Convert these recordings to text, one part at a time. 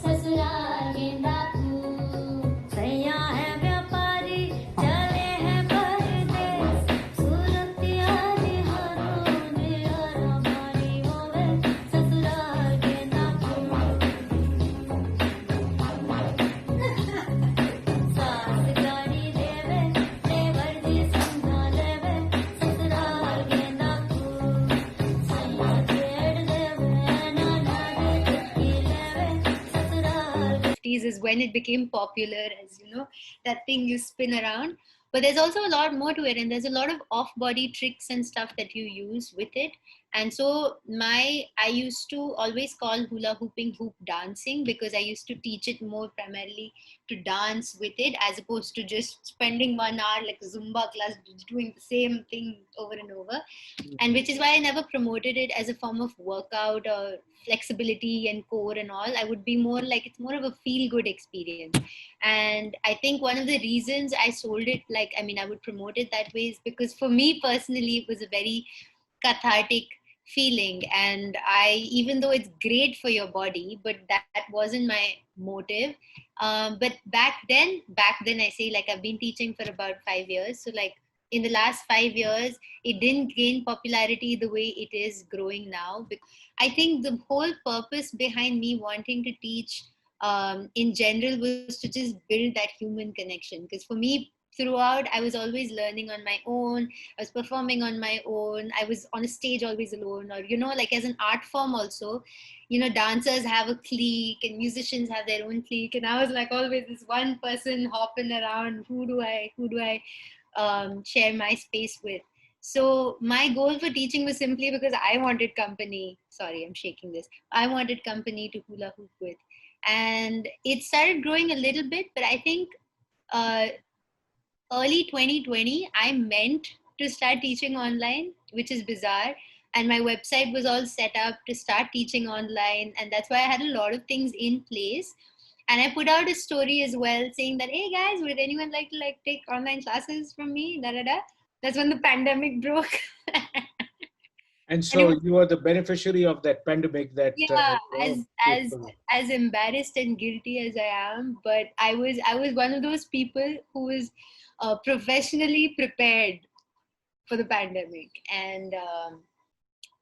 ससुराल गेंदा फूल सैया है व्यापारी चले हैं परदेस सूरतिया निहारों ने हमारी होवे ससुराल गेंदा फूल सास गाड़ी देवे देवर जी समझा लेवे ससुराल गेंदा फूल सैया छेड़ देवे नाना दी चुटकी लेवे ससुराल 50s is when it became popular, as you know, that thing you spin around. But there's also a lot more to it, and there's a lot of off body tricks and stuff that you use with it. And so, I used to always call hula hooping hoop dancing because I used to teach it more primarily to dance with it as opposed to just spending 1 hour like a Zumba class doing the same thing over and over. And which is why I never promoted it as a form of workout or flexibility and core and all. I would be more like it's more of a feel good experience. And I think one of the reasons I sold it, like, I mean, I would promote it that way is because for me personally, it was a very cathartic feeling. And even though it's great for your body, but that wasn't my motive. But back then I say, like, I've been teaching for about 5 years. So like in the last 5 years, it didn't gain popularity the way it is growing now. I think the whole purpose behind me wanting to teach in general was to just build that human connection. Because for me, throughout, I was always learning on my own. I was performing on my own. I was on a stage always alone, or, like as an art form also, dancers have a clique and musicians have their own clique. And I was like always this one person hopping around. Who do I share my space with? So my goal for teaching was simply because I wanted company. Sorry, I'm shaking this. I wanted company to hula hoop with. And it started growing a little bit, but I think uh, early 2020, I meant to start teaching online, which is bizarre. And my website was all set up to start teaching online. And that's why I had a lot of things in place. And I put out a story as well saying that, hey guys, would anyone like to take online classes from me? Da da da. That's when the pandemic broke. And And it so was, you are the beneficiary of that pandemic that yeah, as people. as embarrassed and guilty as I am, but I was one of those people who was professionally prepared for the pandemic. And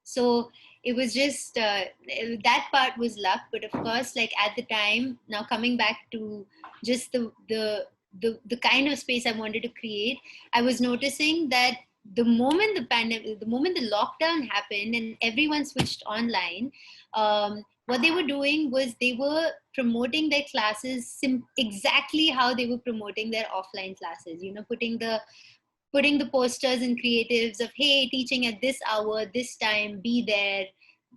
so it was just that part was luck. But of course, like at the time, now coming back to just the kind of space I wanted to create, I was noticing that the moment the lockdown happened and everyone switched online, what they were doing was they were promoting their classes exactly how they were promoting their offline classes, putting the posters and creatives of, hey, teaching at this hour, this time, be there,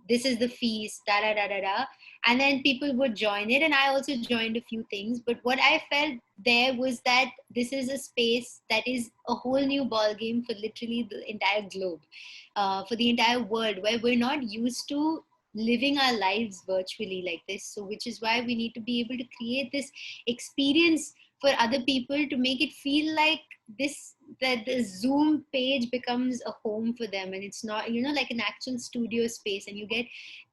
this is the fees, da da da da da. And then people would join it, and I also joined a few things. But what I felt there was that this is a space that is a whole new ball game for literally the entire globe, for the entire world, where we're not used to living our lives virtually like this. So which is why we need to be able to create this experience for other people to make it feel like this, that the Zoom page becomes a home for them, and it's not, like an actual studio space, and you get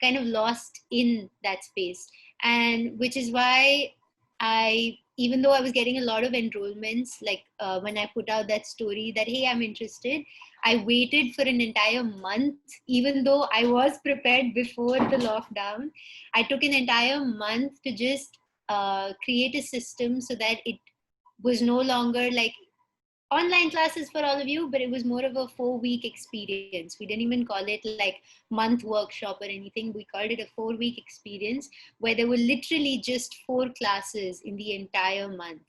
kind of lost in that space. And which is why even though I was getting a lot of enrollments, like when I put out that story that, hey, I'm interested, I waited for an entire month. Even though I was prepared before the lockdown, I took an entire month to just create a system so that it was no longer like online classes for all of you, but it was more of a 4 week experience. We didn't even call it like month workshop or anything. We called it a 4 week experience where there were literally just 4 classes in the entire month.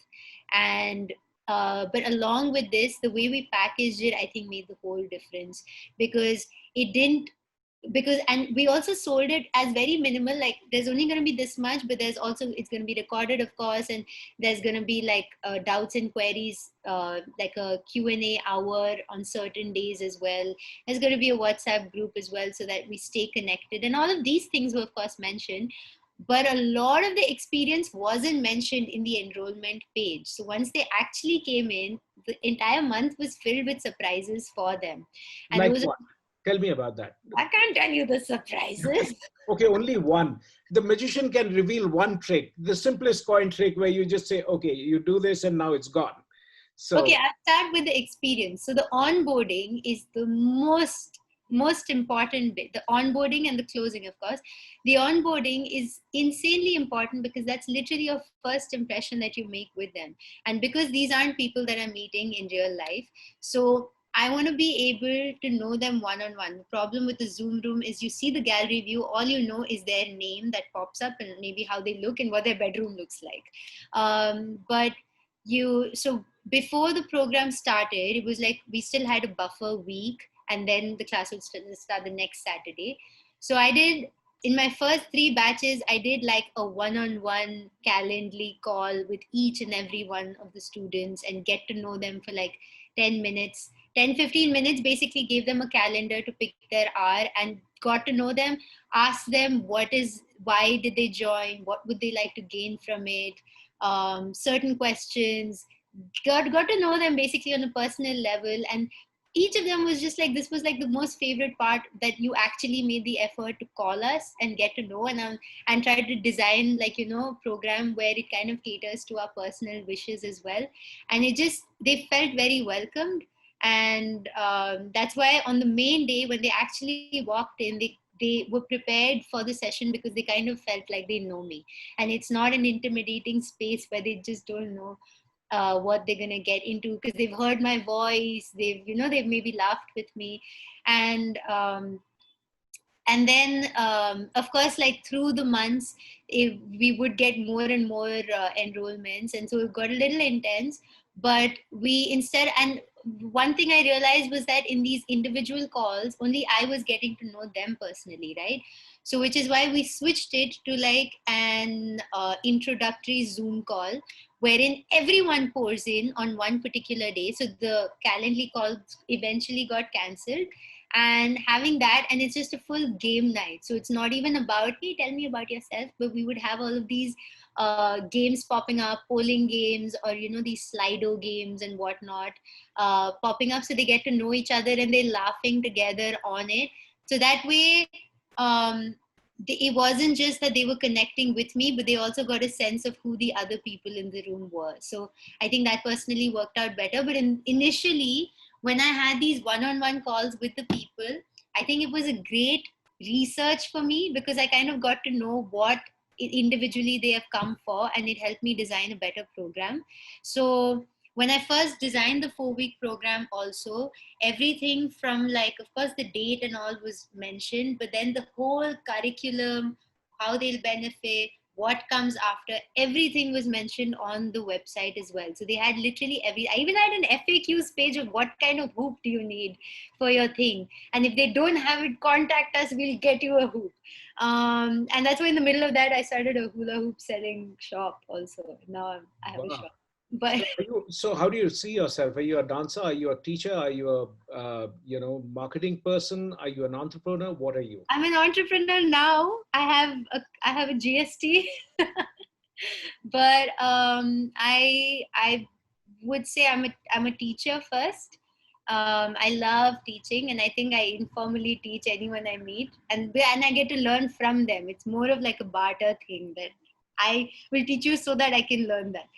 And but along with this, the way we packaged it, I think made the whole difference, because it didn't because and we also sold it as very minimal, like there's only going to be this much, but there's also, it's going to be recorded, of course, and there's going to be like doubts and queries, like a Q&A hour on certain days as well. There's going to be a WhatsApp group as well, so that we stay connected, and all of these things were of course mentioned. But a lot of the experience wasn't mentioned in the enrollment page. So once they actually came in, the entire month was filled with surprises for them. And there Like was what? Tell me about that. I can't tell you the surprises. Okay, only one. The magician can reveal one trick, the simplest coin trick where you just say, okay, you do this and now it's gone. Okay, So, I'll start with the experience. So the onboarding is the most important bit. The onboarding and the closing, of course. The onboarding is insanely important because that's literally your first impression that you make with them. And because these aren't people that I'm meeting in real life, so I want to be able to know them one on one. The problem with the Zoom room is you see the gallery view, all you know is their name that pops up and maybe how they look and what their bedroom looks like. But so before the program started, it was like we still had a buffer week, and then the class would start the next Saturday. So I did, in my first 3 batches, I did like a one-on-one Calendly call with each and every one of the students and get to know them for like 10 minutes. 10-15 minutes, basically gave them a calendar to pick their hour and got to know them, ask them why did they join, what would they like to gain from it, certain questions, got to know them basically on a personal level. And each of them was just like, this was like the most favorite part, that you actually made the effort to call us and get to know, and try to design, like, program where it kind of caters to our personal wishes as well. And they felt very welcomed. And that's why on the main day when they actually walked in, they were prepared for the session because they kind of felt like they know me, and it's not an intimidating space where they just don't know what they're going to get into, because they've heard my voice, they've maybe laughed with me. And then of course, like through the months, if we would get more and more enrollments, and so it got a little intense. But we instead and one thing I realized was that in these individual calls, only I was getting to know them personally, right? So which is why we switched it to like an introductory Zoom call, wherein everyone pours in on one particular day. So the Calendly calls eventually got cancelled, and having that, and it's just a full game night. So it's not even about, hey, tell me about yourself, but we would have all of these games popping up, polling games, or these Slido games and whatnot popping up, so they get to know each other and they're laughing together on it. So that way, it wasn't just that they were connecting with me, but they also got a sense of who the other people in the room were. So I think that personally worked out better. But initially, when I had these one-on-one calls with the people, I think it was a great research for me, because I kind of got to know what individually they have come for, and it helped me design a better program. So when I first designed the 4-week program also, everything from, like, of course, the date and all was mentioned, but then the whole curriculum, how they'll benefit, what comes after, everything was mentioned on the website as well. So they had literally I even had an FAQs page of what kind of hoop do you need for your thing. And if they don't have it, contact us, we'll get you a hoop. And that's why in the middle of that, I started a hula hoop selling shop also. Now I have a wow. shop. But So how do you see yourself? Are you a dancer? Are you a teacher? Are you a marketing person? Are you an entrepreneur? What are you? I'm an entrepreneur now. I have a GST, but I would say I'm a teacher first. I love teaching, and I think I informally teach anyone I meet, and I get to learn from them. It's more of like a barter thing, that I will teach you so that I can learn that.